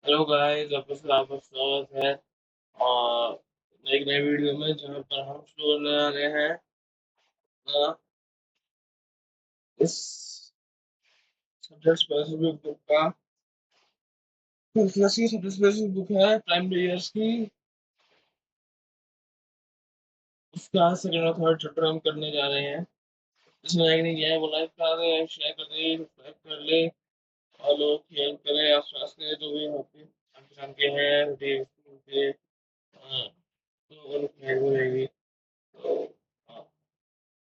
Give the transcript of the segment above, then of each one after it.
Hello guys, वापस से आपका स्वागत है और एक नई वीडियो में जहाँ पर हम शुरू करने जा रहे हैं अ, इस सब्जेक्ट स्पेसिफिक बुक का। क्लास की सब्जेक्ट स्पेसिफिक बुक है प्राइमरी ईयर्स की। उसका सेकंड और थर्ड चैप्टर हम करने जा रहे हैं। इसमें लाइक नहीं किया है वो लाइक कर दे, शेयर कर दे, सब्सक्राइब कर ले और लोग हेल्प करें, आसपास के जो भी होते हैं जान के हैं उनके तो वो लोग हेल्प हो जाएगी। तो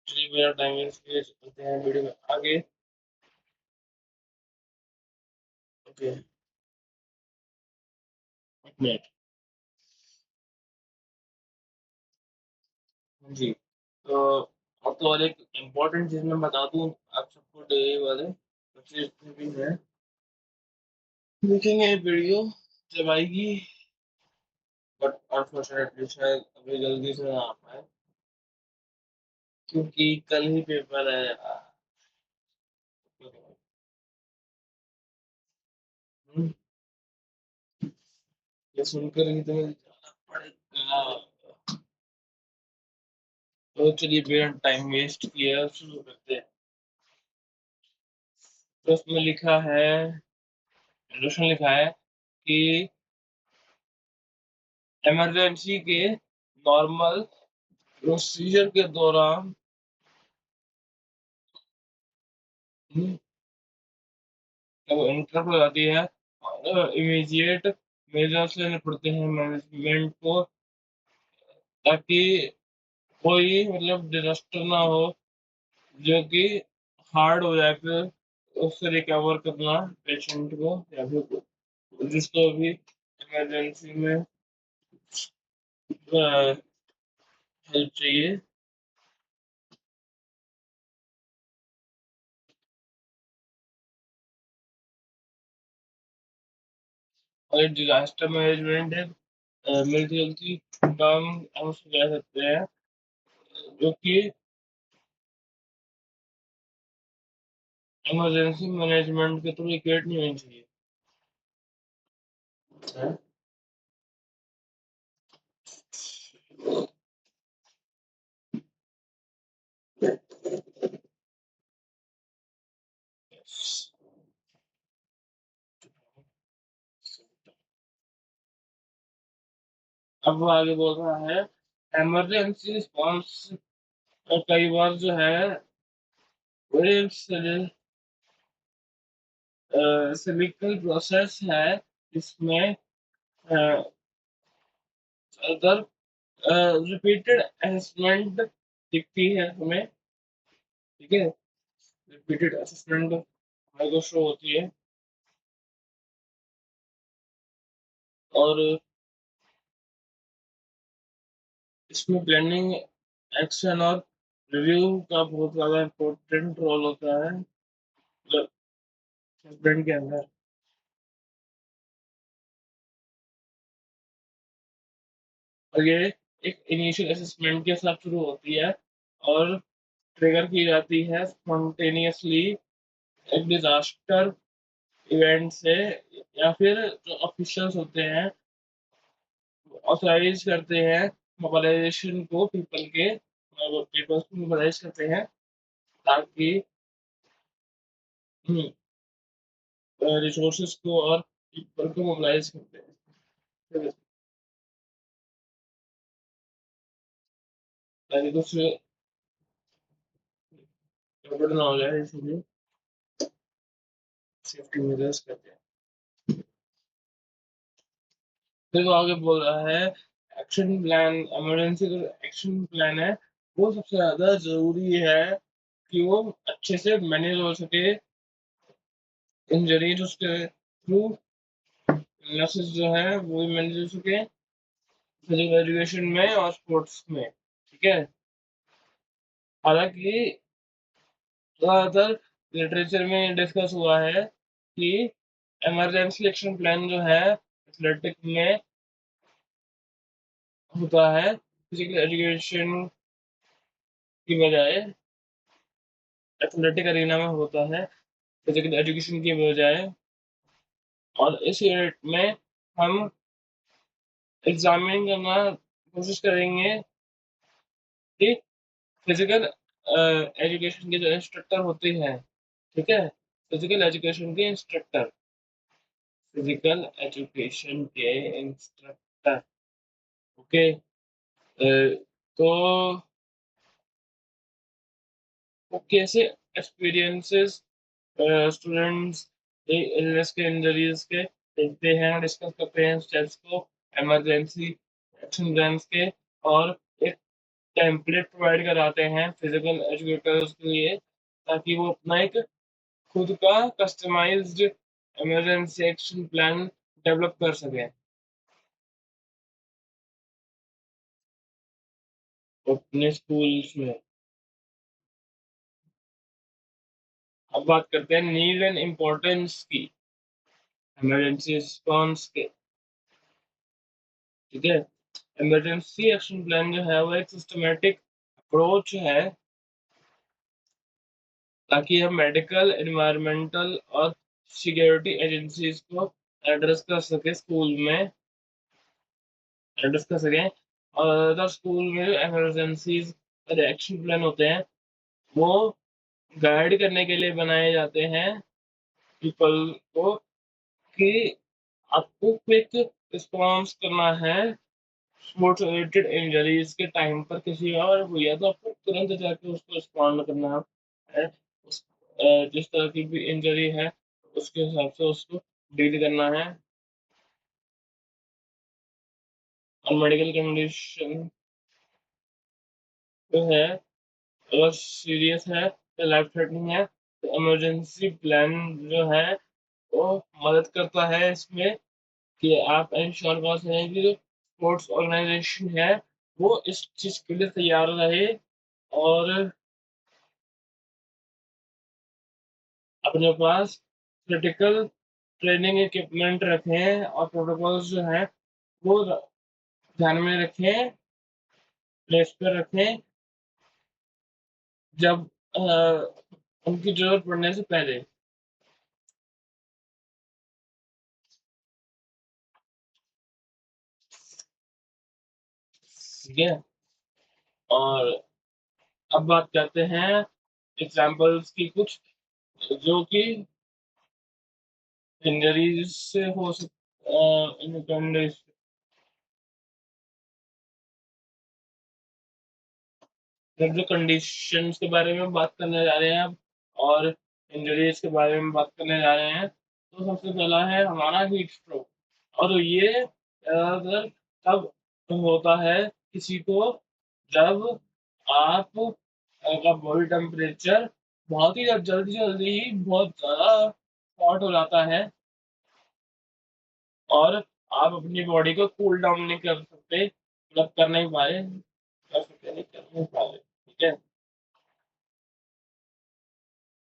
चलिए मेरा टाइम वेस्ट किए चलते हैं वीडियो में आगे। ओके, एक मिनट। जी, तो अब तो और एक इम्पोर्टेंट चीज़ मैं बता दूँ आप सबको, डेली वाले बच्चे जितने भी हैं देखेंगे ये वीडियो जब आएगी, बट अनफॉर्चुनेटली शायद अभी जल्दी से ना आ पाए क्योंकि कल ही पेपर है यार। हम्म, ये सुनकर ही तो मुझे जाना पड़ेगा। तो चलिए बिना टाइम वेस्ट किए अब शुरू करते हैं। तो उसमें लिखा है, इंट्रोडक्शन लिखा है कि इमरजेंसी के नॉर्मल प्रोसीजर के दौरान जब इंटर हो जाती है इमीडिएट मेजर्स लेने पड़ते हैं मैनेजमेंट को, ताकि कोई मतलब डिजास्टर ना हो जो कि हार्ड हो जाए फिर उससे रिकवर करना पेशेंट को या फिर जिसको भी इमरजेंसी में हेल्प चाहिए। और डिजास्टर मैनेजमेंट है मिलती जुलती काम हम उसको कह सकते हैं, जो कि इमरजेंसी मैनेजमेंट के थ्रू इक्वेट नहीं होनी चाहिए। है? अब वो आगे बोल रहा है इमरजेंसी रिस्पॉन्स कई बार जो है बड़े सिलिकल प्रोसेस है जिसमें अगर रिपीटेड असेसमेंट दिखती है हमें। ठीक है, रिपीटेड असेसमेंट हमारे को शो होती है और इसमें प्लानिंग, एक्शन और रिव्यू का बहुत ज़्यादा इम्पोर्टेंट रोल होता है मतलब हस्बैंड के अंदर। और ये एक इनिशियल असेसमेंट के साथ शुरू होती है और ट्रिगर की जाती है स्पॉन्टेनियसली एक डिजास्टर इवेंट से, या फिर जो ऑफिशियल्स होते हैं ऑथराइज करते हैं मोबिलाइजेशन को पीपल्स को मोबिलाइज करते हैं ताकि रिसोर्सेज को और पीपल को मोबिलाइज करते हैं ताकि कुछ गड़बड़ ना हो जाए, इसलिए सेफ्टी मेजर्स करते हैं। फिर वो आगे बोल रहा है एक्शन प्लान, इमरजेंसी का एक्शन प्लान है वो सबसे ज़्यादा ज़रूरी है कि वो अच्छे से मैनेज हो सके, इंजरीज उसके थ्रू इलनेसेस जो है वो भी मैनेज हो सके फिजिकल एजुकेशन में और स्पोर्ट्स में। ठीक है, हालांकि ज़्यादातर लिटरेचर में डिस्कस हुआ है कि इमरजेंसी एक्शन प्लान जो है एथलेटिक में होता है फिजिकल एजुकेशन की बजाय, एथलेटिक अरीना में होता है फिजिकल एजुकेशन की बजाय। और इस यूनिट में हम एग्जामिन करना कोशिश करेंगे कि फिजिकल एजुकेशन के जो इंस्ट्रक्टर होते हैं, ठीक है, फिजिकल एजुकेशन के इंस्ट्रक्टर, फिजिकल एजुकेशन के इंस्ट्रक्टर, ओके। तो वो कैसे एक्सपीरियंसेस स्टूडेंट्स इलनेस के इंजरीज के देखते हैं, डिस्कस करते हैं स्टेप्स को, इमरजेंसी एक्शन प्लान्स के, और एक टेम्पलेट प्रोवाइड कराते हैं फिजिकल एजुकेटर्स के लिए, ताकि वो अपना एक खुद का customized emergency action plan develop कर सकें अपने स्कूल्स में। अब बात करते हैं नीड एंड इम्पोर्टेंस की, इमरजेंसी रिस्पॉन्स के, ठीक है। इमरजेंसी एक्शन प्लान जो है वो एक सिस्टमेटिक अप्रोच है, ताकि हम मेडिकल, एनवायरमेंटल और सिक्योरिटी एजेंसीज को एड्रेस कर सके स्कूल में, एड्रेस कर सकें। और अदर स्कूल में इमरजेंसीज एक्शन प्लान होते हैं, वो गाइड करने के लिए बनाए जाते हैं पीपल को, कि आपको क्विक रिस्पॉन्स करना है स्पोर्ट्स रिलेटेड इंजरीज के टाइम पर, किसी और हुई है तो आपको तुरंत जाके उसको रिस्पॉन्ड करना है, जिस तरह की भी इंजरी है उसके हिसाब से उसको डील करना है। और मेडिकल कंडीशन जो है अगर सीरियस है या लाइफ थ्रेटनिंग है, तो इमरजेंसी प्लान जो है वो मदद करता है इसमें, कि आप इंश्योर कर सकें कि जो स्पोर्ट्स ऑर्गेनाइजेशन है वो इस चीज के लिए तैयार रहे, और अपने पास क्रिटिकल ट्रेनिंग इक्विपमेंट रखें, और प्रोटोकॉल्स जो हैं वो ध्यान में रखें, प्लेस पर रखें, जब उनकी जरूरत पड़ने से पहले, ठीक है। और अब बात करते हैं एग्जाम्पल्स की कुछ, जो कि इंजरीज से हो सकते, जब जो कंडीशंस के बारे में बात करने जा रहे हैं अब, और इंजरीज के बारे में बात करने जा रहे हैं, तो सबसे पहला है हमारा हीट स्ट्रोक। और ये ज्यादातर तब होता है किसी को, जब आप का बॉडी टेम्परेचर बहुत ही जल्दी जल्दी ही बहुत ज्यादा हॉट हो जाता है, और आप अपनी बॉडी को कूल डाउन नहीं कर सकते, मतलब कर नहीं पा रहे, कर सकते नहीं, कर नहीं पा रहे, ठीक है।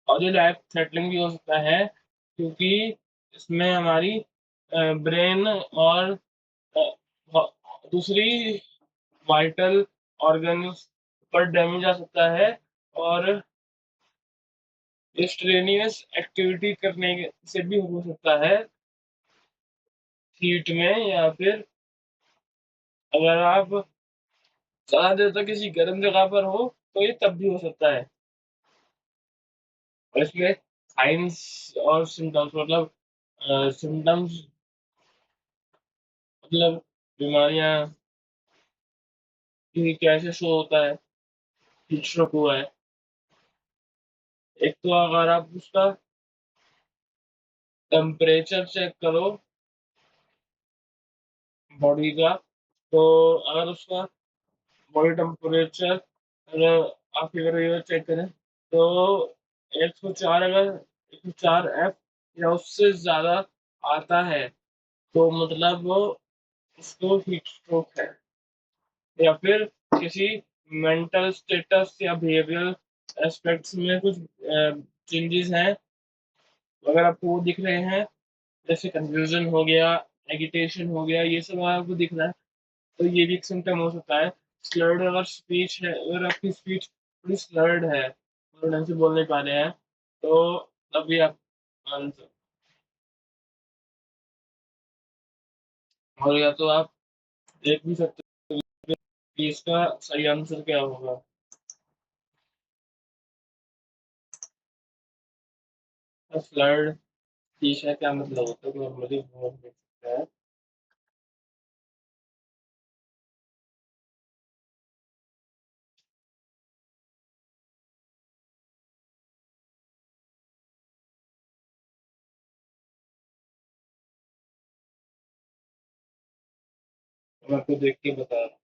और ये लाइफ थ्रेटनिंग भी हो सकता है, क्योंकि इसमें हमारी ब्रेन और दूसरी वाइटल ऑर्गन्स पर डैमेज आ सकता है, और स्ट्रेनियस एक्टिविटी करने से भी हो सकता है हीट में, या फिर अगर आप ज्यादा देर तक किसी गर्म जगह पर हो तो ये तब भी हो सकता है। और इसमें साइंस और सिम्टम्स, मतलब सिम्टम्स मतलब बीमारियां कि कैसे शो होता है हीट स्ट्रोक हुआ है। एक तो अगर आप उसका टेम्परेचर चेक करो बॉडी का, तो अगर उसका बॉडी टेम्परेचर अगर आप फिगर चेक करें, तो 104, अगर 104 F या उससे ज्यादा आता है, तो मतलब वो उसको हीट स्ट्रोक है। या फिर किसी मेंटल स्टेटस या बिहेवियरल एस्पेक्ट्स में कुछ चेंजेस हैं, अगर आपको वो दिख रहे हैं, जैसे कंफ्यूजन हो गया, एगिटेशन हो गया, ये सब आपको दिख रहा है, तो ये भी एक सिम्टम हो सकता है। स्लर्ड अगर स्पीच है, अगर आपकी स्पीच थोड़ी स्लर्ड है और ढंग से बोल नहीं पा रहे हैं, तो तब भी आप आंसर और या तो आप देख भी सकते हो कि इसका सही आंसर क्या होगा। फ्लड फिश है क्या मतलब होता है, नॉर्मली देख सकता है। मैं आपको देख के बता रहा हूँ।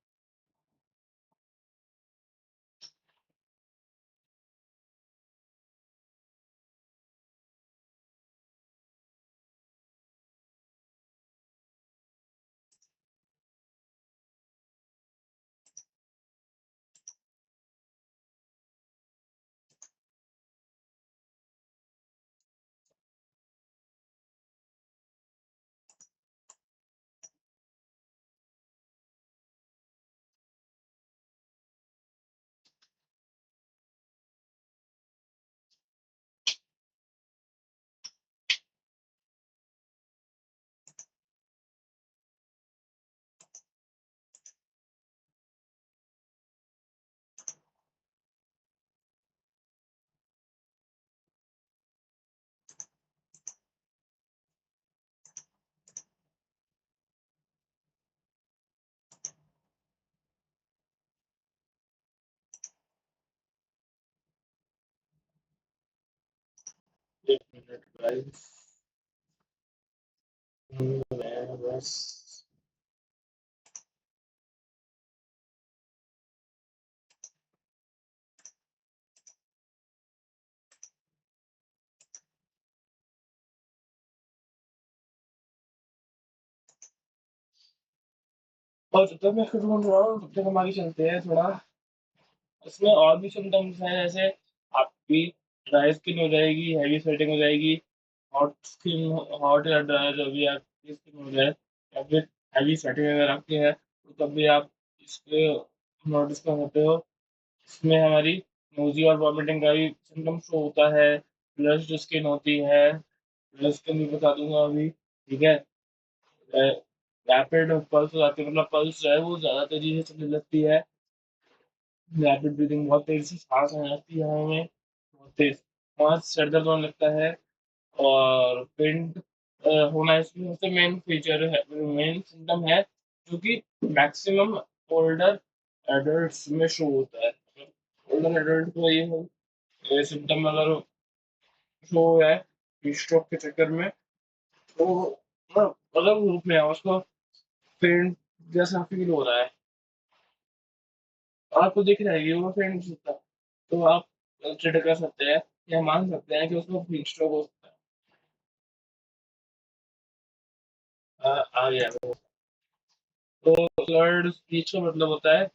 एक मिनट गाइस, मैं बस और जब तक मैं फिर ढूंढ रहा हूँ तब तक हमारी चलते हैं थोड़ा। इसमें और भी सिम्टम्स हैं, जैसे आपकी ड्राई स्किन हो जाएगी, हैवी स्वेटिंग हो जाएगी, हॉट स्किन, हॉट या ड्राई जो भी आपकी स्किन हो जाए, या फिर हैवी स्वेटिंग अगर आपकी है तो तब भी आप इसको नोटिस कर सकते हो। इसमें हमारी नोजी और वॉमिटिंग का भी सिम्टम शो होता है। ब्लश स्किन होती है, ब्लश स्किन भी बता दूंगा अभी, ठीक है। रैपिड पल्स हो जाती है, मतलब पल्स जो है वो ज़्यादा तेजी से चलने लगती है। रैपिड ब्रीदिंग, बहुत तेजी से सांस आने लगती है हमें, बहुत तेज सांस, सर दर्द होने लगता है। और पिंट होना इसमें सबसे मेन फीचर है, मेन सिम्टम है, जो कि मैक्सिमम ओल्डर एडल्ट्स में शो होता है। ओल्डर एडल्ट को ये सिम्टम अगर शो है स्ट्रोक के चक्कर में, तो अलग रूप में है, उसको फेंट जैसा फील हो रहा है, आपको दिख रहा है कि वो फेंट सकता है, तो आप कंसिडर कर सकते हैं या मान सकते हैं कि उसको हीट स्ट्रोक हो सकता है। आ गया। तो ब्लड स्पीच का मतलब होता है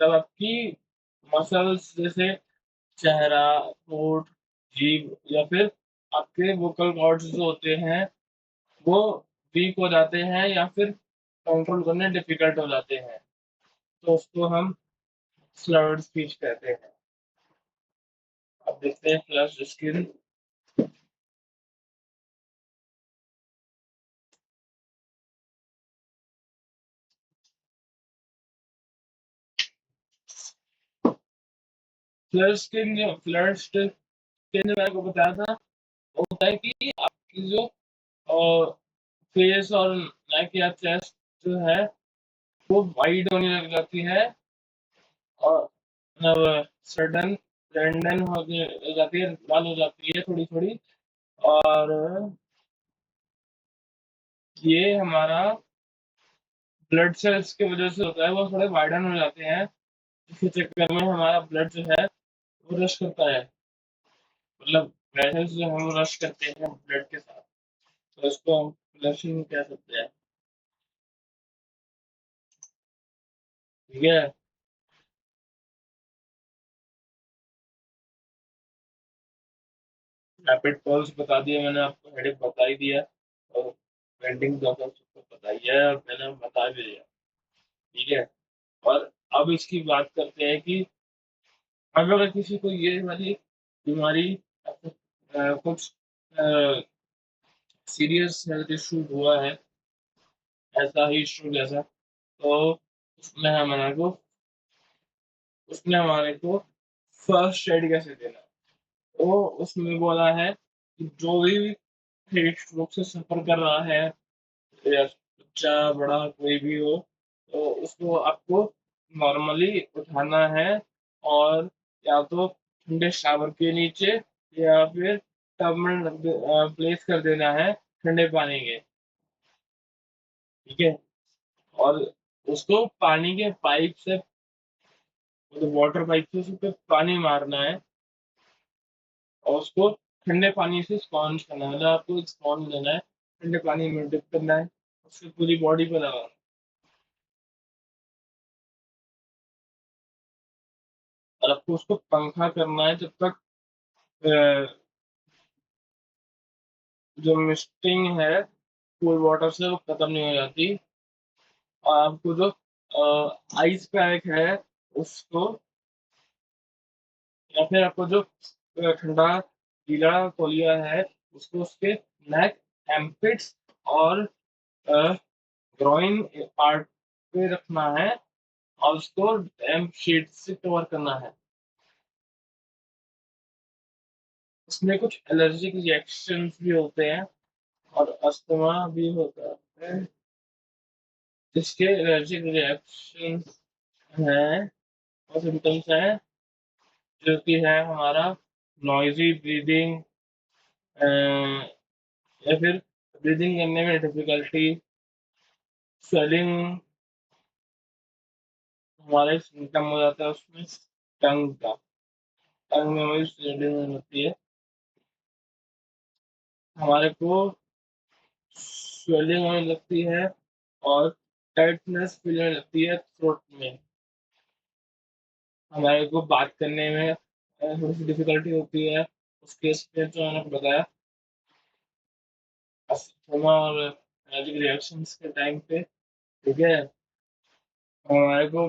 जब आपकी मसल्स जैसे चेहरा, होंठ, जीभ या फिर आपके वोकल कॉर्ड्स जो होते हैं वो वीक हो जाते हैं या फिर कंट्रोल करने डिफिकल्ट हो जाते हैं, तो उसको हम स्लर्ड स्पीच कहते हैं। अब देखते हैं फ्लश स्किन। फ्लश स्किन मैंने आपको बताया था, वो होता है कि आपकी जो फेस और नेक या चेस्ट जो है वो वाइड होने लग जाती है, और मतलब सडन रेंडन हो जाती है, लाल हो जाती है थोड़ी थोड़ी। और ये हमारा ब्लड सेल्स की वजह से होता है, वो थोड़े वाइडन हो जाते हैं, इसी चक्कर में हमारा ब्लड जो है वो रश करता है, मतलब वेसल्स जो हम रश करते हैं ब्लड के साथ, तो इसको हम फ्लशिंग कह सकते हैं, ठीक है। रैपिड पल्स बता दिया मैंने आपको, हेडेक बता ही दिया, और पेंडिंग डॉक्टर सबको बताई है और मैंने बता भी दिया, ठीक है। और अब इसकी बात करते हैं कि अगर किसी को ये वाली बीमारी कुछ सीरियस हेल्थ इशू हुआ है, ऐसा ही इशू जैसा। तो उसमें हमारे को उसने हमारे को फर्स्ट एड कैसे देना है। तो उसमें बोला है कि जो भी हीट स्ट्रोक से सफर कर रहा है, या बच्चा बड़ा कोई भी हो, तो उसको आपको नॉर्मली उठाना है, और या तो ठंडे शावर के नीचे, या फिर टब में प्लेस कर देना है ठंडे पानी के। ठीक है। और उसको पानी के पाइप से, मतलब वाटर पाइप से उस पे पानी मारना है, और उसको ठंडे पानी से स्पॉन्ज करना है, मतलब आपको एक स्पॉन्ज लेना है, ठंडे पानी में डिप करना है, उसको पूरी बॉडी पे लगाना है। और आपको उसको पंखा करना है जब तक अ, जो मिस्टिंग है कूल वाटर से वो खत्म नहीं हो जाती। और आपको जो आइस पैक है उसको, या फिर आपको जो ठंडा गीला तौलिया है उसको उसके नेक, एम्पिट्स और ग्रोइन पार्ट पे रखना है, और उसको डैम्प शीट से कवर करना है। उसमें कुछ एलर्जिक रिएक्शंस भी होते हैं, और अस्थमा भी होता है। इसके एलर्जिक रिएक्शंस हैं और सिम्टम्स हैं, जो कि है हमारा नॉइजी ब्रीदिंग, या फिर ब्रीदिंग करने में डिफिकल्टी, स्वेलिंग, हमारा एक सिम्टम हो जाता है उसमें टंग का। टंग में हमारी स्वेलिंग होती है, हमारे को स्वेलिंग होने लगती है, और टाइटनेस फील होने लगती है थ्रोट में। हमारे को बात करने में थोड़ी सी डिफिकल्टी होती है। उस केस पे जो मैंने बताया, अस्थमा और एलर्जिक रिएक्शंस के टाइम पे, ठीक है, हमारे को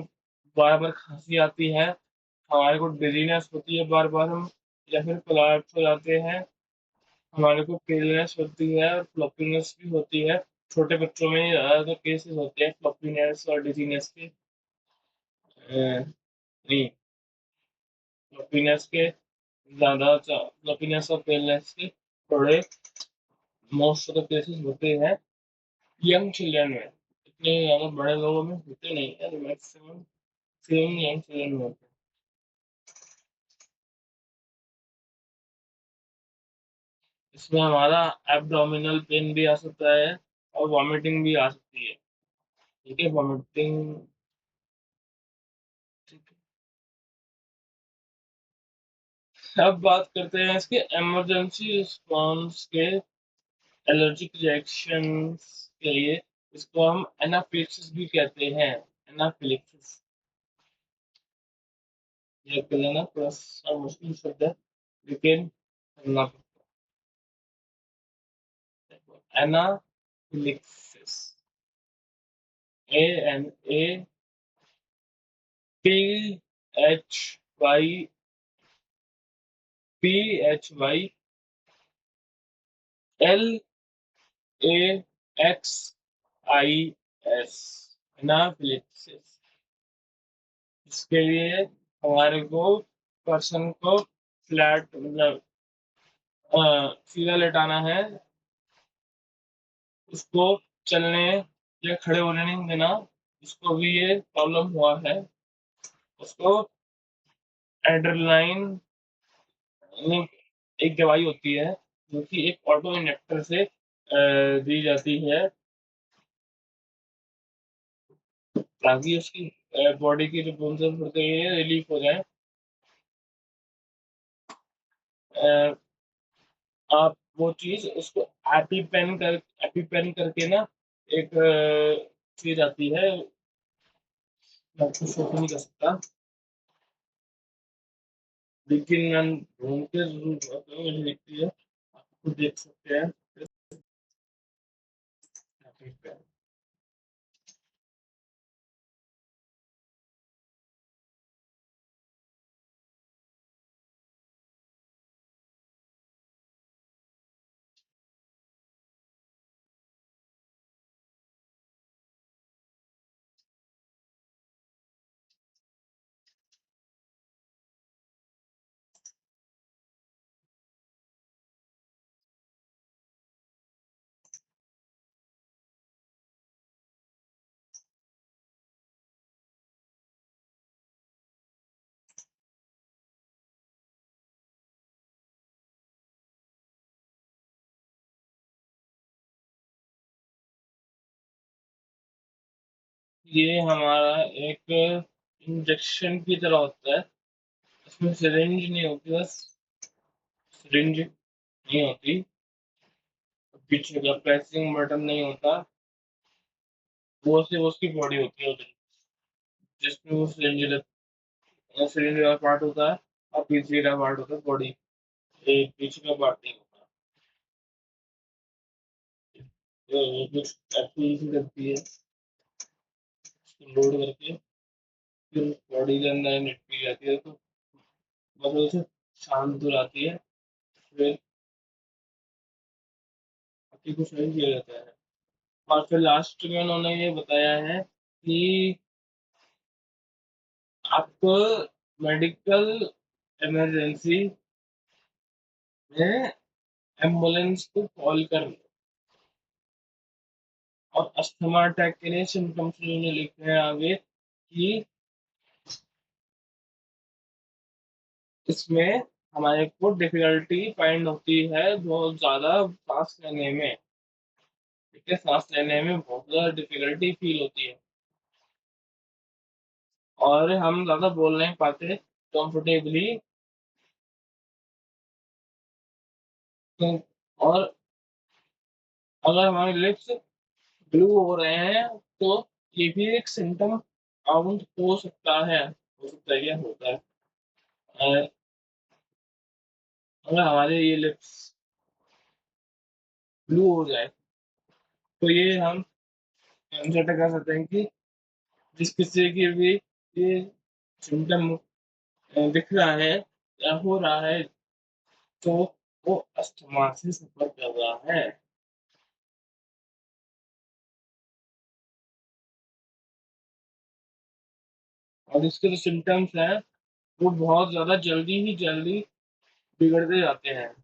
बार बार खांसी आती है, हमारे को डिजीनेस होती है बार बार, हम या फिर कोलैप्स हो जाते हैं, हमारे को पेलनेस होती है और फ्लॉपीनेस भी होती है। छोटे बच्चों में ज्यादातर केसेस होते हैं फ्लॉपीनेस और डिजीनेस के। नहीं, फ्लॉपीनेस के ज्यादा, फ्लॉपीनेस और पेलनेस के थोड़े मोस्ट ऑफ द केसेस होते हैं यंग चिल्ड्रन में। इतने ज्यादा बड़े लोगों में होते नहीं है, मैक्सिमम सेम यंग चिल्ड्रन में होते हैं। इसमें हमारा एब्डोमिनल पेन भी आ सकता है, और वॉमिटिंग भी आ सकती है। ठीक है, वॉमिटिंग। अब बात करते हैं इसके इमरजेंसी रिस्पॉन्स के, एलर्जिक रिएक्शंस के लिए। इसको हम एनाफिलिक्सिस भी कहते हैं। एनाफिलिक्सिस, ये कर लेना, थोड़ा सा मुश्किल शब्द है लेकिन करना पड़ता है। Anaphylaxis, A P H Y P H Y L A X I S, anaphylaxis. इसके लिए हमारे को पर्सन को फ्लैट, मतलब सीधा लेटाना है, उसको चलने या खड़े होने नहीं देना। उसको भी ये प्रॉब्लम हुआ है। उसको एड्रेनालाइन, एक दवाई होती है जो कि एक ऑटो इंजेक्टर से दी जाती है, ताकि उसकी बॉडी की जो बोन्स होते हैं रिलीफ हो जाए। अ, आप वो चीज उसको एपीपेन करके ना, एक चीज आती है, मैं आपको शो तो नहीं कर सकता, लेकिन मैं ढूंढ के जरूर बताता हूँ, मुझे दिखती है, आप खुद देख सकते हैं। EpiPen। ये हमारा एक इंजेक्शन की तरह होता है। इसमें सिरिंज नहीं होती, बस सिरिंज नहीं होती, पीछे का प्रेसिंग बटन नहीं होता, वो सिर्फ उसकी बॉडी होती है उधर, जिसमें वो सिरिंज का पार्ट होता है और पीछे का पार्ट होता है बॉडी, ये पीछे का पार्ट नहीं होता। तो वो कुछ एक्टिविटी करती है, उसको लोड करके फिर बॉडी के अंदर निकली जाती है, तो मतलब उसे शांत हो जाती है, फिर बाकी कुछ नहीं किया जाता है। और फिर लास्ट में उन्होंने ये बताया है कि आप मेडिकल इमरजेंसी में एम्बुलेंस को कॉल कर, और अस्थमा अटैक के लिए सिम्टम्स उन्होंने लिखे हैं आगे कि इसमें हमारे को डिफिकल्टी फाइंड होती है बहुत ज़्यादा सांस लेने में। ठीक है, सांस लेने में बहुत ज़्यादा डिफिकल्टी फील होती है और हम ज़्यादा बोल नहीं पाते कंफर्टेबली। तो और अगर हमारे लिप्स ब्लू हो रहे हैं तो ये भी एक सिम्टम काउंट हो सकता है, क्या होता है। अगर हमारे ये लिप्स ब्लू हो जाए तो ये हम कंसिडर कर सकते हैं कि जिस किसी की भी ये सिम्टम दिख रहा है या हो रहा है, तो वो अस्थमा से सफर कर रहा है। और इसके जो सिम्टम्स हैं वो बहुत ज्यादा जल्दी बिगड़ते जाते हैं,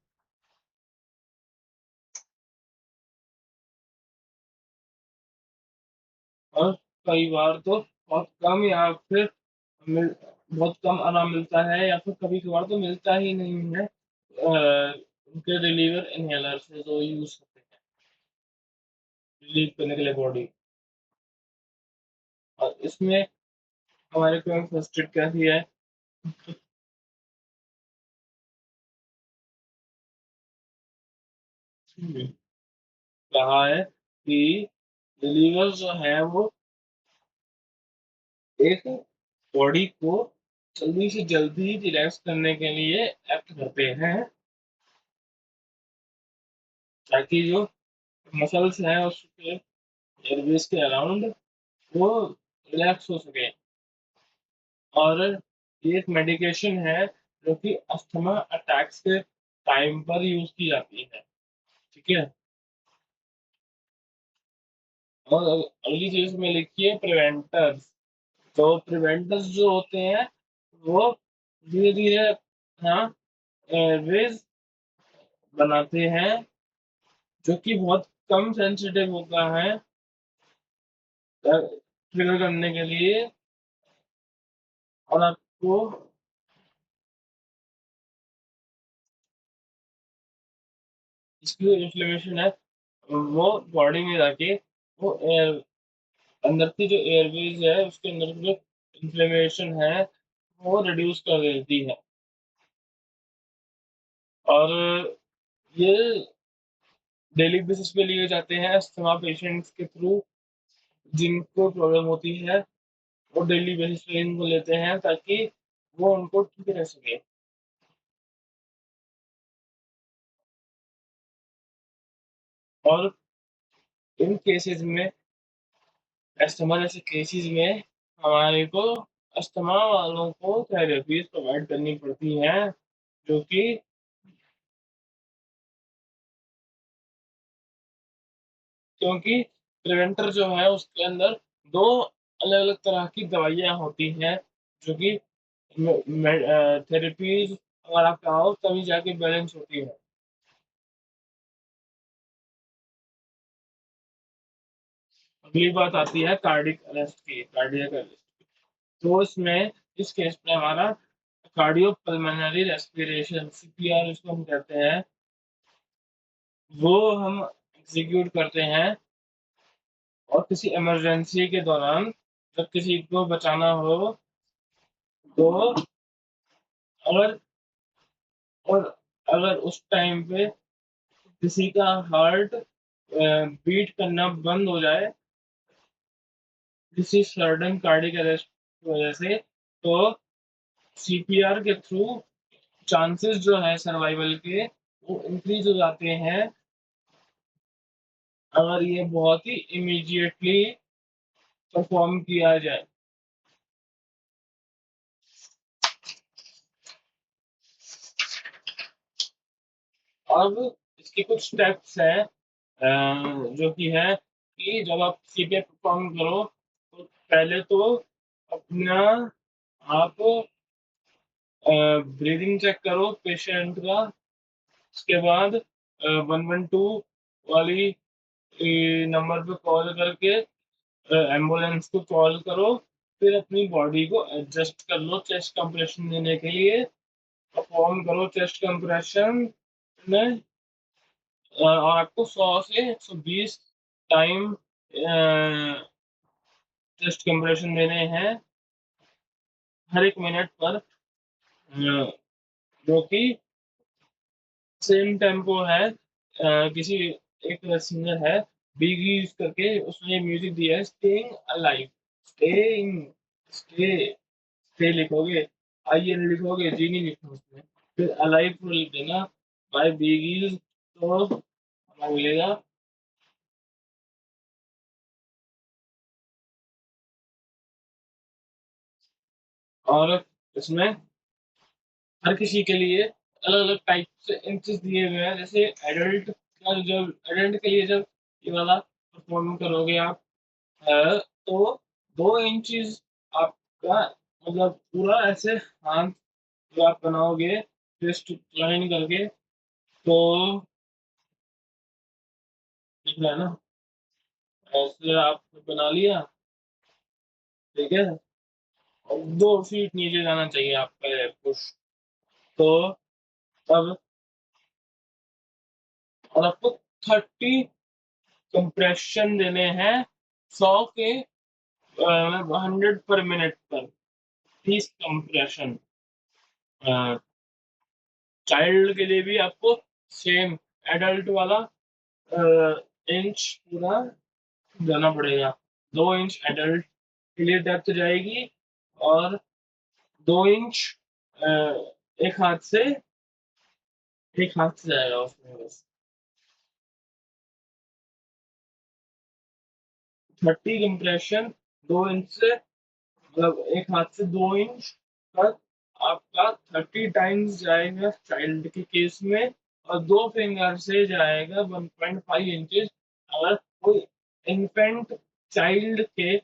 और कई बार तो बहुत कम या फिर मिल बहुत कम आराम मिलता है, या फिर कभी कभार तो मिलता ही नहीं है उनके रिलीवर इनहेलर से जो यूज करते हैं रिलीव करने के लिए बॉडी। और इसमें हमारे को फर्स्ट एड क्या है, कहा है कि रिलीवर जो है वो एक बॉडी को जल्दी से जल्दी रिलैक्स करने के लिए एक्ट करते हैं, ताकि जो मसल्स हैं उसके एयरवेज के अराउंड वो रिलैक्स हो सके। और ये एक मेडिकेशन है जो कि अस्थमा अटैक्स के टाइम पर यूज की जाती है। ठीक है, और अगली चीज में लिखी है प्रिवेंटर्स। तो प्रिवेंटर्स जो होते हैं वो धीरे धीरे, हाँ, एयरवेज बनाते हैं, जो कि बहुत कम सेंसिटिव होता है ट्रिगर करने के लिए। और आपको इसकी जो इन्फ्लेमेशन है वो बॉडी में जाके वो अंदर की जो एयरवेज है उसके अंदर की जो इन्फ्लेमेशन है वो रिड्यूस कर देती है। और ये डेली बेसिस पे लिए जाते हैं अस्थमा पेशेंट्स के थ्रू, जिनको प्रॉब्लम होती है वो डेली बेसिस पे इनको लेते हैं ताकि वो उनको ठीक रह सके। और इन केसेस में, अस्थमा जैसे केसेस में, हमारे को अस्थमा वालों को थेरेपीज प्रोवाइड करनी पड़ती हैं, जो कि क्योंकि प्रिवेंटर जो है उसके अंदर दो अलग अलग तरह की दवाइयाँ होती हैं, जो कि थेरेपीज अगर आप चाहो तभी जाके बैलेंस होती है। अगली बात आती है कार्डिक अरेस्ट की, कार्डियक अरेस्ट। तो इसमें इस केस में हमारा कार्डियो पल्मोनरी रेस्पिरेशन, सीपीआर इसको हम कहते हैं, वो हम एग्जीक्यूट करते हैं और किसी इमरजेंसी के दौरान जब किसी को बचाना हो तो अगर और अगर उस टाइम पे किसी का हार्ट बीट करना बंद हो जाए किसी सडन कार्डियक अरेस्ट की वजह से, तो सीपीआर के थ्रू चांसेस जो है सर्वाइवल के वो इंक्रीज हो जाते हैं अगर ये बहुत ही इमीडिएटली परफॉर्म किया जाए। अब इसके कुछ स्टेप्स हैं जो कि है कि जब आप सीपीआर परफॉर्म करो तो पहले तो अपना आप ब्रीदिंग चेक करो पेशेंट का। उसके बाद 112 वाली नंबर पे कॉल करके एम्बुलेंस को कॉल करो। फिर अपनी बॉडी को एडजस्ट कर लो चेस्ट कंप्रेशन देने के लिए। परफॉर्म करो चेस्ट कंप्रेशन में और आपको 100 से 120 टाइम चेस्ट कंप्रेशन देने हैं हर एक मिनट पर, जो कि सेम टेम्पो है। किसी एक सिंगर है बिग यूज करके उसने म्यूजिक दिया है staying alive. Staying stay stay लिखोगे, आई एन लिखोगे, जी नहीं लिखना उसमें, फिर अलाइव को लिख देना बाय बिग यूज, तो हमें मिलेगा। और इसमें हर किसी के लिए अलग अलग टाइप से इंचेस दिए हुए हैं। जैसे एडल्ट का, जब एडल्ट के लिए जब ये वाला परफॉर्म करोगे आप, तो 2 इंचेस आपका मतलब पूरा ऐसे हाथ जो आप बनाओगे चेस्ट लाइन करके, तो दिख रहा है ना, ऐसे आप बना लिया, ठीक है। और 2 फीट नीचे जाना चाहिए आपका पुश, तो अब और आपको 30 कंप्रेशन देने हैं 100 के 100 पर मिनट पर 30 कंप्रेशन। चाइल्ड के लिए भी आपको सेम एडल्ट वाला इंच पूरा जाना पड़ेगा। 2 इंच एडल्ट के लिए डेप्थ जाएगी और 2 इंच अ, एक हाथ से एक हाथ से जाएगा उसमें बस। 30 कंप्रेशन 2 इंच से, मतलब एक हाथ से 2 इंच तक आपका 30 टाइम्स जाएगा चाइल्ड के केस में, और 2 फिंगर से जाएगा 1.5 इंचेस अगर कोई इन्फेंट चाइल्ड के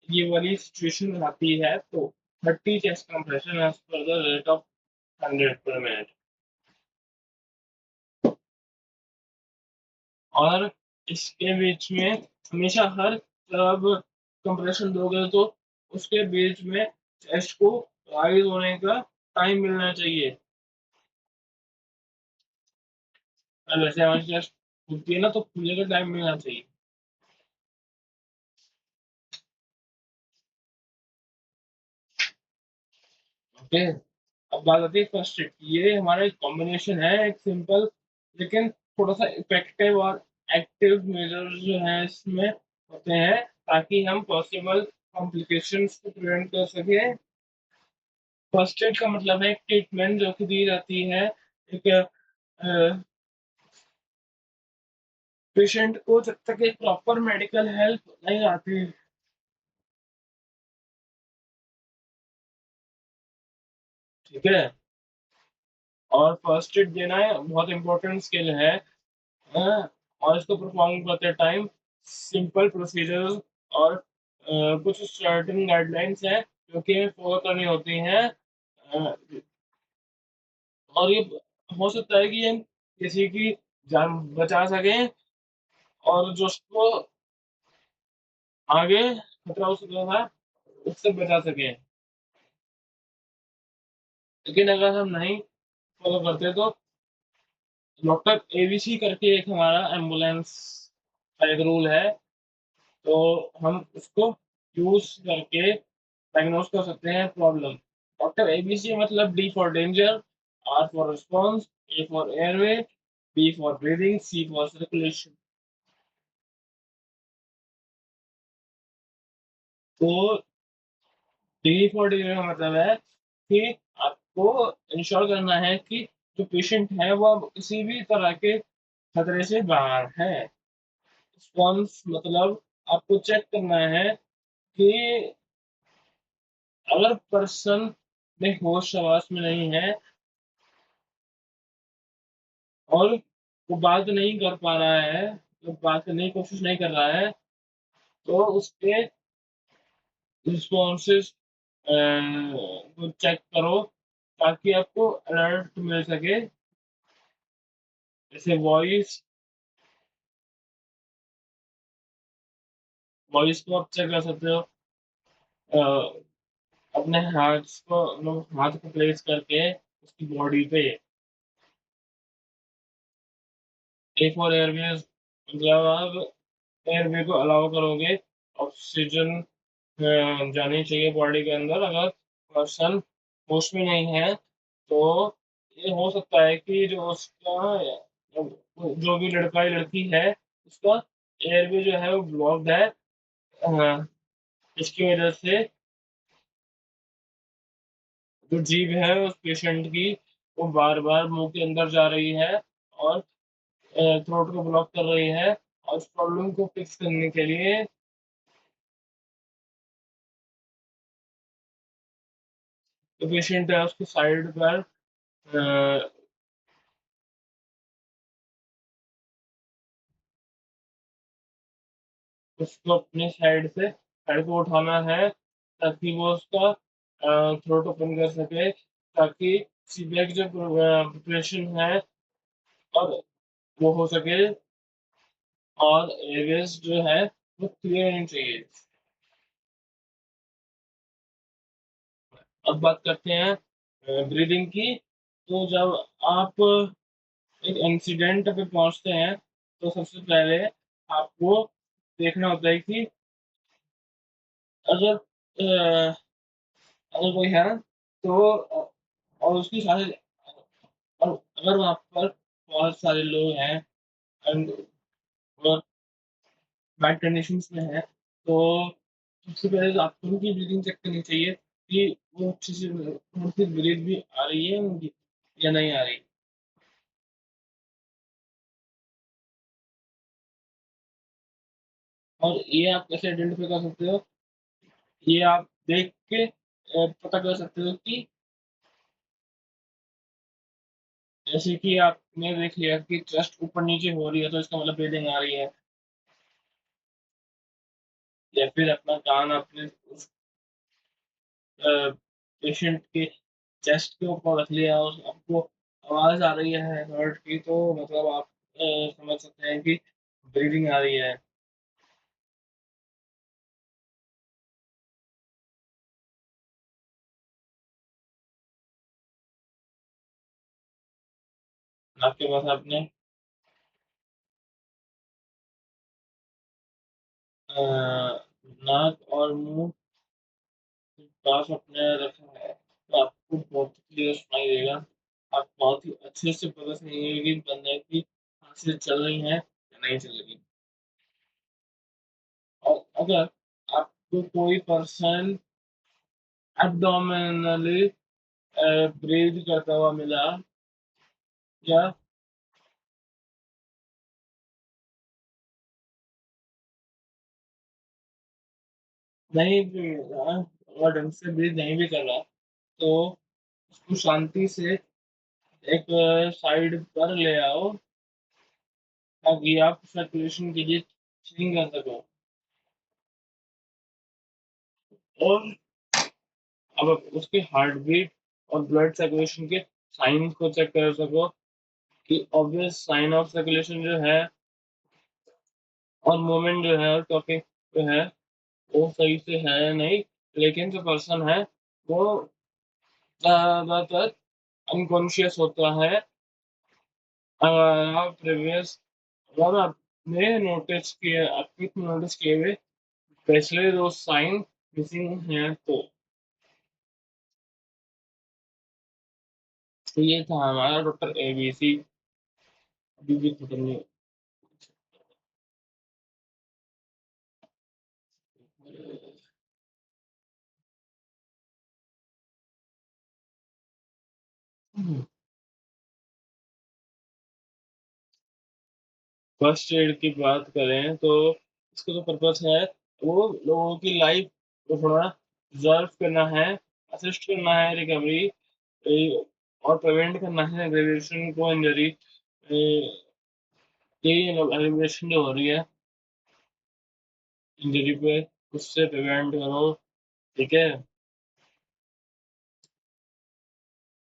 ये वाली सिचुएशन आती है तो। 30 chest compression as per the rate of 100 per minute. और इसके बीच में हमेशा हर जब कंप्रेशन दोगे तो उसके बीच में चेस्ट को राइज होने का टाइम मिलना चाहिए। और वैसे हमारी चेस्ट खुलती है ना तो खुलने का टाइम मिलना चाहिए। ओके, अब बात आती है फर्स्ट एड की। ये हमारा एक कॉम्बिनेशन है, एक सिंपल लेकिन थोड़ा सा इफेक्टिव और एक्टिव मेजर्स जो है इसमें होते हैं ताकि हम पॉसिबल कॉम्प्लिकेशंस को प्रिवेंट कर सकें। फर्स्ट एड का मतलब है एक ट्रीटमेंट जो कि दी जाती है एक पेशेंट को जब तक एक प्रॉपर मेडिकल हेल्प नहीं आती। ठीक है, और फर्स्ट एड देना है बहुत इंपॉर्टेंट स्किल है। और इसको परफॉर्म करते टाइम सिंपल प्रोसीजर्स और कुछ सर्टेन गाइडलाइंस हैं जो कि फॉलो करनी होती हैं। अ, और ये हो सकता है कि हम किसी की जान बचा सकें और जो उसको आगे खतरा हो सकता था उससे बचा सकें। लेकिन अगर हम नहीं फॉलो करते तो डॉक्टर एबीसी करके एक हमारा एम्बुलेंस का एक रूल है, तो हम उसको यूज़ करके डायग्नोज़ कर सकते हैं प्रॉब्लम। डॉक्टर एबीसी मतलब D for danger, R for response, A for airway, B for breathing, C for circulation. तो डी फॉर डेंजर का मतलब है कि आपको इंश्योर करना है कि जो पेशेंट है वो अब किसी भी तरह के खतरे से बाहर है। रिस्पॉन्स मतलब आपको चेक करना है कि अगर पर्सन में होश-हवास में नहीं है और वो बात नहीं कर पा रहा है, वो बात करने की कोशिश नहीं कर रहा है, तो उसके रिस्पॉन्सेज़ को चेक करो ताकि आपको अलर्ट मिल सके। जैसे वॉइस को आप चेक कर सकते हो। अ, अपने हाथ को प्लेस करके उसकी बॉडी पे। ए फॉर एयरवेज़ मतलब आप एयरवे को अलाउ करोगे, ऑक्सीजन जानी चाहिए बॉडी के अंदर। अगर पर्सन होश में नहीं है, तो ये हो सकता है कि जो भी लड़का या लड़की है, उसका एयरवे जो है वो ब्लॉक्ड है। इसकी वजह से जो जीभ है उस पेशेंट की, वो बार-बार मुँह के अंदर जा रही है और थ्रोट को ब्लॉक कर रही है, और इस प्रॉब्लम को फिक्स करने के लिए जो पेशेंट है उसको साइड पर अ, उसको अपनी साइड को उठाना है ताकि वो उसका थ्रोट ओपन कर सके, ताकि सीबीआई की जो प्रिपरेशन है और वो हो सके, और एयरवेज़ जो है वो क्लियर होनी चाहिए। अब बात करते हैं ब्रीदिंग की। तो जब आप एक इंसिडेंट पे पहुँचते हैं, तो सबसे पहले आपको देखना होता है कि अगर अगर कोई है तो और उसकी सारी, और अगर वहाँ पर बहुत सारे लोग हैं एंड और बैड कंडीशंस में हैं, तो सबसे पहले तो आपको उनकी ब्रीथिंग चेक करनी चाहिए कि वो अच्छे से उनकी ब्रीथ भी आ रही है उनकी या नहीं आ रही। और ये आप कैसे आइडेंटिफ़ाई कर सकते हो? ये आप देख के पता कर सकते हो कि जैसे कि आपने देख लिया कि चेस्ट ऊपर-नीचे हो रही है, तो इसका मतलब ब्रीथिंग आ रही है। या फिर अपना कान आपने उस पेशेंट के चेस्ट के ऊपर रख लिया और आपको आवाज़ आ रही है हार्ट की, तो मतलब आप समझ सकते हैं कि ब्रीदिंग आ रही है। आपके पास आपने अ, नाक और मुँह पास अपने रखा है, तो आपको बहुत क्लियर सुनाई देगा। आप बहुत ही अच्छे से पता चलेगा कि बंदे की साँसें चल रही हैं या नहीं चल रही। और अगर आपको कोई पर्सन एब्डोमिनली ब्रीथ करता हुआ मिला, या नहीं भी और ढंग से ब्रीथ नहीं भी कर रहा, तो उसको शांति से एक साइड पर ले आओ ताकि आप सर्कुलेशन के लिए चेकिंग कर सको। और अब आप उसकी हार्ट बीट और ब्लड सर्कुलेशन के साइंस को चेक कर सको कि ऑब्वियस साइन ऑफ सर्कुलेशन जो है और मूवमेंट जो है और टॉकिंग जो है वो सही से है या नहीं। लेकिन जो पर्सन है वो ज़्यादातर अनकॉन्शियस होता है। प्रीवियस अगर आपने नोटिस किए हुए स्पेशली दो साइन मिसिंग हैं तो ये था हमारा डॉक्टर एबीसी। अभी भी खत्म नहीं हुआ। फर्स्ट एड की बात करें तो इसका जो पर्पस है वो लोगों की लाइफ को थोड़ा प्रिजर्व करना है, असिस्ट करना है रिकवरी और प्रिवेंट करना है एग्रेवेशन को इंजरी की एग्रेवेशन जो हो रही है इंजरी पे उससे प्रिवेंट करो। ठीक है,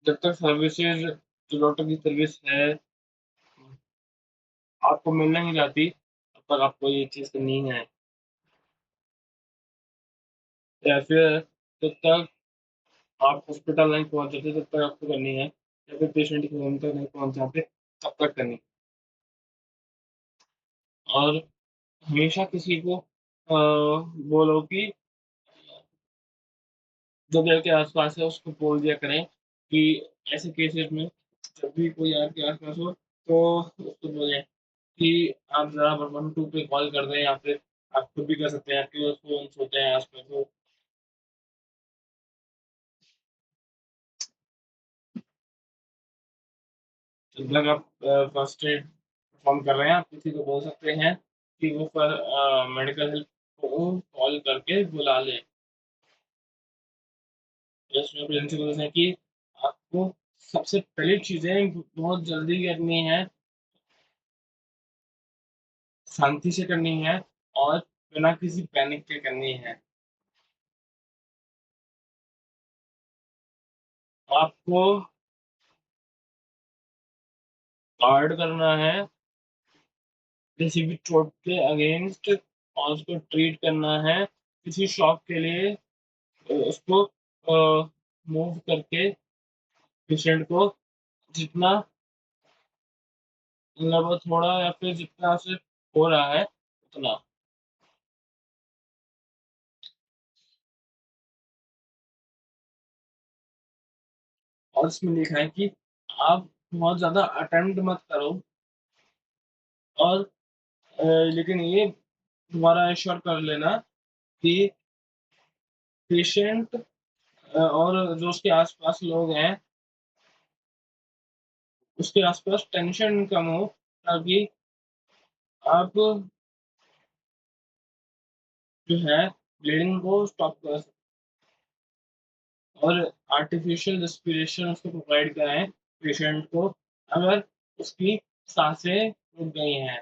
जब तक सर्विसेज जो डॉक्टर की सर्विस है आपको मिलना ही जाती तब तक आपको ये चीज़ करनी है, या फिर जब तक आप हॉस्पिटल नहीं पहुंच जाते तब तक आपको करनी है, या फिर पेशेंट के होम तक नहीं पहुंच जाते तब तक करनी है। और हमेशा किसी को बोलो कि जो घर के आसपास है उसको बोल दिया करें कि ऐसे केसेस में जब भी कोई आपके आसपास हो तो उसको बोलें कि आप जरा 112 पे कॉल कर दें, या फिर आप खुद भी कर सकते हैं, आपके पास फोन होते हैं आसपास तो जब तक आप फर्स्ट एड परफॉर्म कर रहे हैं आप किसी को बोल सकते हैं कि वो पर मेडिकल हेल्प को कॉल करके बुला ले। इसमें प्रिंसिपल्स हैं कि आपको सबसे पहली चीजें बहुत जल्दी करनी है, शांति से करनी है और बिना किसी पैनिक के करनी है। आपको गार्ड करना है किसी भी चोट के अगेंस्ट और उसको ट्रीट करना है। किसी शॉक के लिए उसको मूव करके पेशेंट को जितना मतलब थोड़ा या फिर जितना से हो रहा है उतना। और इसमें लिखा है कि आप बहुत ज़्यादा अटेम्प्ट मत करो, और लेकिन ये तुम्हारा एश्योर कर लेना कि पेशेंट और जो उसके आसपास लोग हैं उसके आसपास टेंशन कम हो, ताकि आप जो है ब्लीडिंग को स्टॉप कर सकें और आर्टिफिशियल रेस्पिरेशन उसको प्रोवाइड कराएं पेशेंट को अगर उसकी सांसें रुक गई हैं।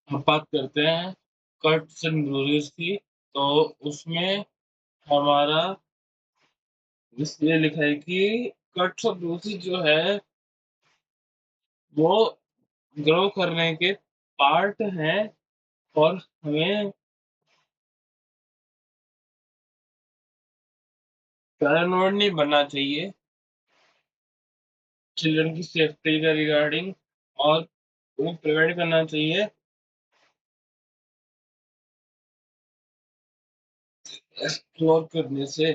हम बात करते हैं कट्स एंड ब्रूजेस की, तो उसमें हमारा इसलिए लिखा है कि कट्स और ब्रूजेस जो है वो ग्रो करने के पार्ट हैं, और हमें पैरानॉइड नहीं बनना चाहिए चिल्ड्रन की सेफ्टी का रिगार्डिंग, और उन्हें प्रिवेंट करना चाहिए एक्सप्लोर करने से।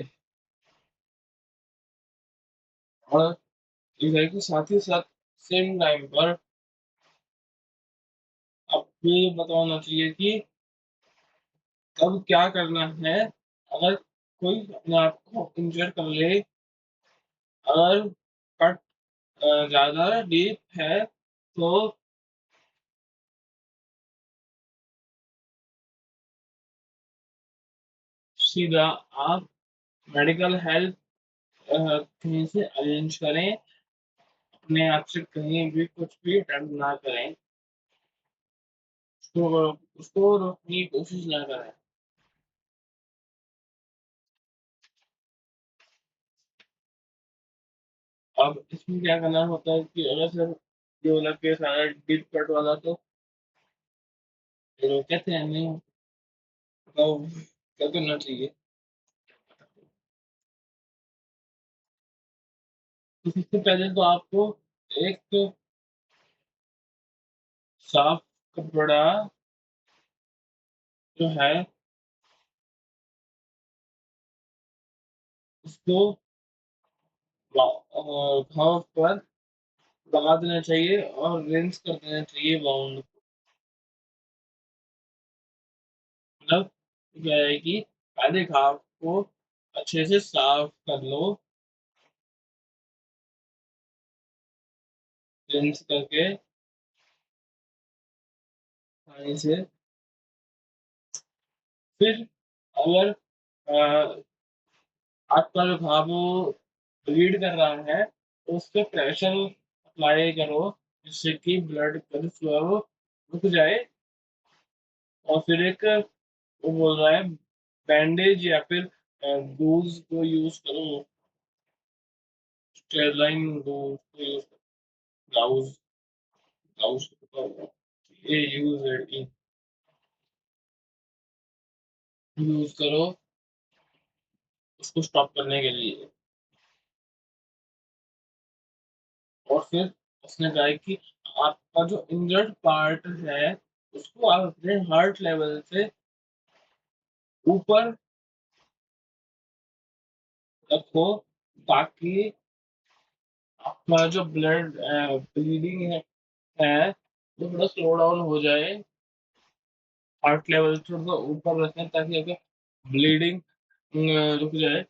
और ये है कि साथ ही साथ सेम टाइम पर आपको ये बताना चाहिए कि कब क्या करना है। अगर कोई अपने आप को इंजर कर ले, अगर कट ज़्यादा डीप है, तो सीधा आप मेडिकल हेल्प कहीं से अरेंज करें, अपने आप से कहीं भी कुछ भी अटेम्प्ट ना करें, उसको उसको रोकने की कोशिश ना करें। अब इसमें क्या करना होता है कि अगर सर ये वाला केस आ रहा है डीप कट वाला, तो रोके थे हमें, बताओ क्या करना चाहिए। तो सबसे पहले तो आपको एक साफ कपड़ा जो है उसको घाव पर लगा देना चाहिए और रिंस कर देना चाहिए वाउंड। मतलब क्या है कि पहले घाव को अच्छे से साफ कर लो, रिंस करके पानी से। फिर अगर अ, आपका जो घाव वो ब्लीड कर रहा है, तो उस पे प्रेशर अप्लाई करो, जिससे कि ब्लड का जो फ्लो है वो रुक जाए। और फिर एक वो बोल रहा है बैंडेज या फिर गूज को यूज करो, स्टेरलाइन गूज को यूज करो, ग्लाउज ग्लाउज ये यूज करो उसको स्टॉप करने के लिए। और फिर उसने कहा है कि आपका जो इंजर्ड पार्ट है उसको आप अपने हार्ट लेवल से ऊपर रखो, ताकि आपका जो ब्लड ब्लीडिंग है वो थोड़ा स्लो डाउन हो जाए। हार्ट लेवल थोड़ा सा ऊपर रखें ताकि अगर ब्लीडिंग रुक जाए,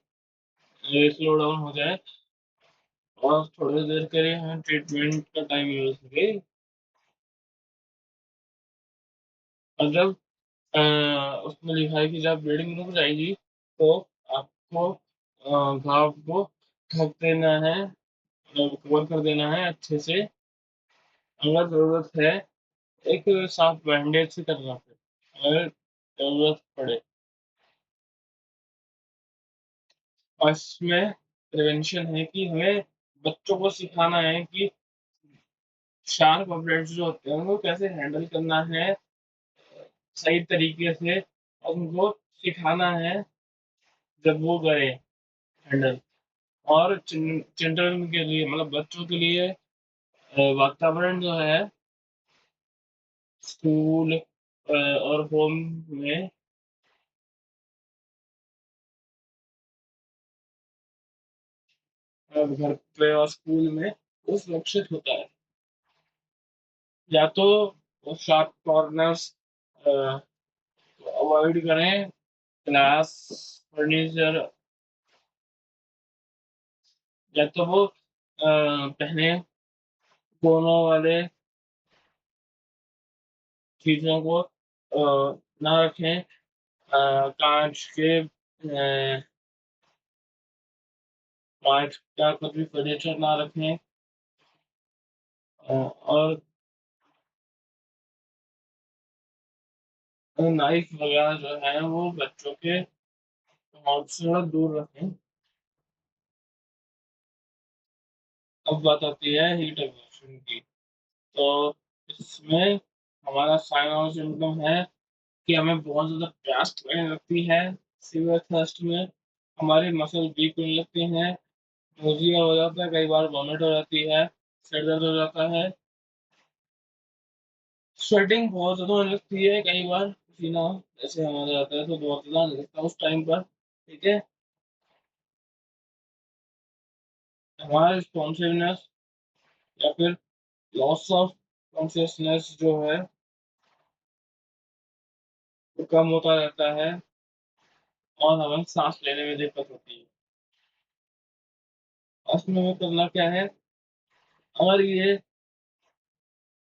स्लो डाउन हो जाए, और थोड़ी देर के लिए हमें ट्रीटमेंट का टाइम मिल सके। और जब उसमें लिखा है कि जब ब्लीडिंग रुक जाएगी, तो आपको घाव को ढक देना है, कवर कर देना है अच्छे से। अगर ज़रूरत है एक साफ बैंडेज से करना फिर, अगर ज़रूरत पड़े। और इसमें प्रिवेंशन है कि हमें बच्चों को सिखाना है कि शार्प ऑब्जेक्ट्स जो होते हैं उनको कैसे हैंडल करना है सही तरीके से, और उनको सिखाना है जब वो करें हैंडल। और चिल्ड्रन के लिए मतलब बच्चों के लिए वातावरण जो है स्कूल और होम में, घर पे और स्कूल में वो सुरक्षित होता है। या तो वो शार्प कॉर्नर्स अवॉइड करें, ग्लास फर्नीचर, या तो वो पहने कोनों वाले चीज़ों को ना रखें, कांच के कांच का कुछ भी फर्नीचर ना रखें। और नाइफ वगैरह जो है वो बच्चों के माउथ से थोड़ा दूर रखें। अब बात आती है हीट एक्सहॉशन की। तो इसमें हमारा साइन और सिम्टम है कि हमें बहुत ज़्यादा प्यास लगने लगती है, सीवियर थर्स्ट में, हमारी मसल वीक होने लगती हैं, नोज़िया हो जाता है, कई बार वॉमिट हो जाती है, सिर दर्द हो जाता है, स्वेटिंग बहुत ज़्यादा होने लगती है, कई बार पसीना ऐसे हमारा आता है तो बहुत ज़्यादा आने लगता है उस टाइम पर, ठीक है? हमारा रिस्पॉन्सिवनेस या फिर लॉस ऑफ कॉन्शियसनेस जो है, वो कम होता रहता है और हमें साँस लेने में दिक्कत होती है। असल में हमें करना क्या है, अगर ये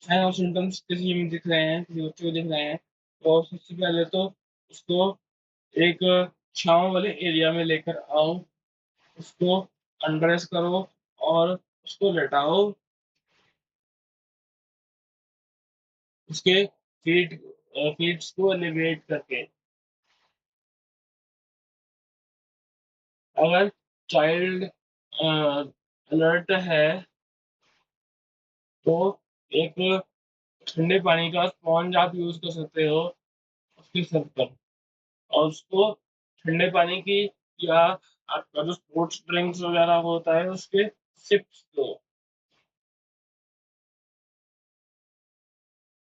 साइन और सिम्पटम्स किसी में दिख रहे हैं, किसी बच्चे को दिख रहे हैं, तो सबसे पहले तो उसको एक छाँव वाले एरिया में लेकर आओ, उसको अनड्रेस करो और उसको लेटाओ, उसके फीट्स को एलिवेट करके। अगर चाइल्ड अलर्ट है, तो एक ठंडे पानी का स्पॉन्ज आप यूज़ कर सकते हो उसके सर पर और उसको ठंडे पानी की या आपका जो स्पोर्ट्स ड्रिंक्स वगैरह होता है उसके सिप्स लो।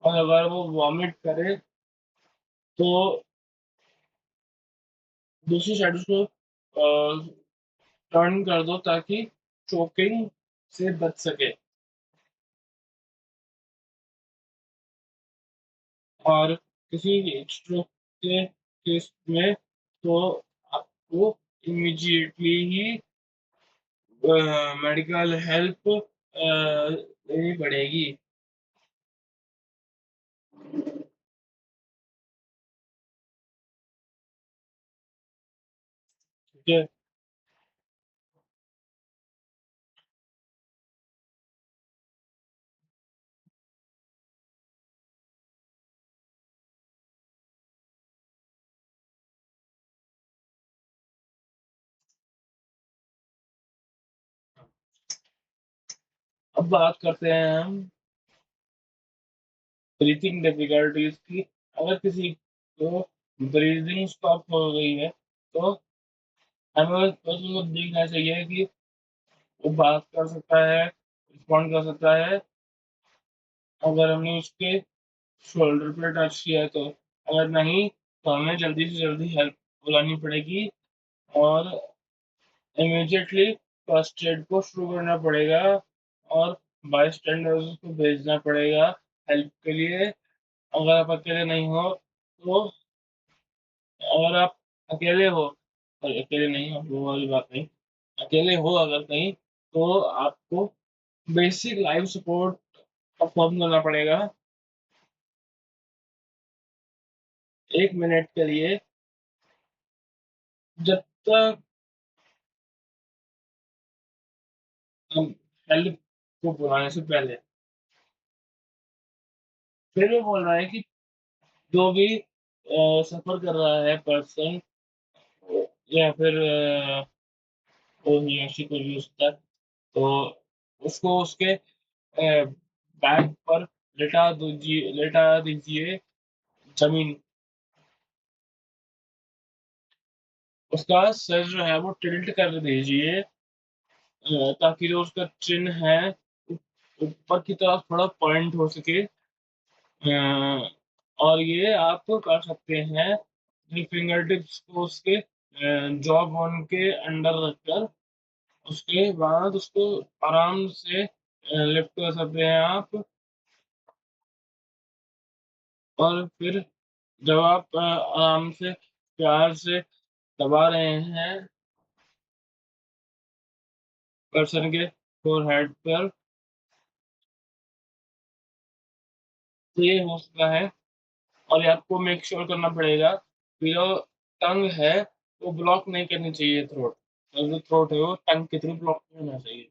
और अगर वो वॉमिट करे तो दूसरी साइड उसको टर्न कर दो ताकि चोकिंग से बच सके। और किसी स्ट्रोक के केस में तो आपको इमीडिएटली ही मेडिकल हेल्प लेनी पड़ेगी। ठीक है? अब बात करते हैं हम ब्रीथिंग डिफिकल्टीज की। अगर किसी को ब्रीदिंग स्टॉप हो गई है तो हमें बस उसको देखना चाहिए कि वो बात कर सकता है, रिस्पॉन्ड कर सकता है, अगर हमने उसके शोल्डर पे टच किया है तो। अगर नहीं तो हमें जल्दी से जल्दी हेल्प बुलानी पड़ेगी और इमीडिएटली फर्स्ट एड को शुरू करना पड़ेगा और बायस्टैंडर्स को भेजना पड़ेगा हेल्प के लिए। अगर आप अकेले नहीं हो तो, अगर आप अकेले हो, सॉरी अकेले नहीं हो वो वाली बात नहीं, अकेले हो अगर कहीं तो आपको बेसिक लाइफ सपोर्ट परफॉर्म करना पड़ेगा 1 मिनट के लिए, जब तक हम हेल्प को बुलाने से पहले। फिर वो बोल रहा है कि जो भी सफर कर रहा है पर्सन या फिर वो ही या शी कोई भी हो सकता है, तो उसको उसके बैक पर लेटा दीजिए ज़मीन। उसका सर जो है वो टिल्ट कर दीजिए ताकि जो उसका चिन है ऊ ऊपर की तरफ थोड़ा पॉइंट हो सके। और ये आप कर सकते हैं अपनी फिंगर टिप्स को उसके जॉ बोन के अंडर रखकर, उसके बाद उसको आराम से लिफ्ट कर सकते हैं आप। और फिर जब आप आराम से प्यार से दबा रहे हैं पर्सन के फोरहेड पर, तो ये हो सकता है। और ये आपको मेक श्योर करना पड़ेगा कि जो टंग है वो ब्लॉक नहीं करनी चाहिए थ्रोट, और जो थ्रोट है वो टंग के थ्रू ब्लॉक नहीं होना चाहिए।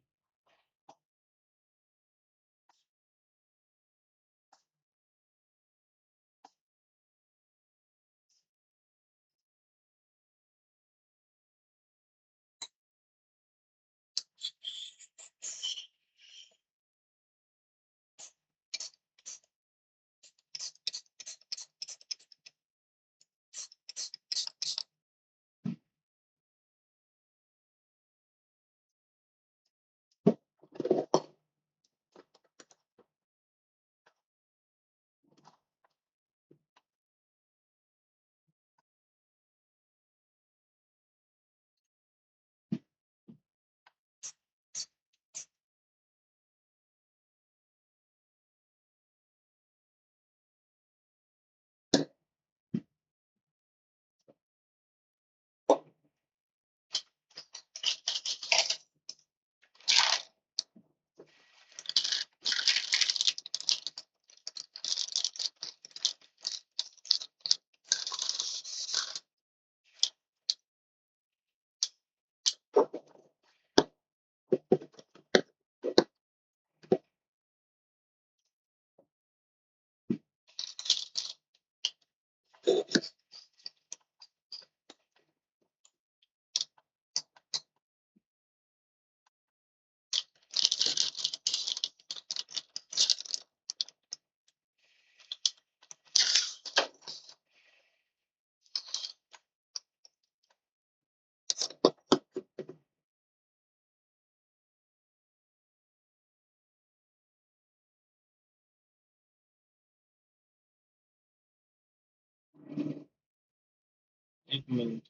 1 मिनट।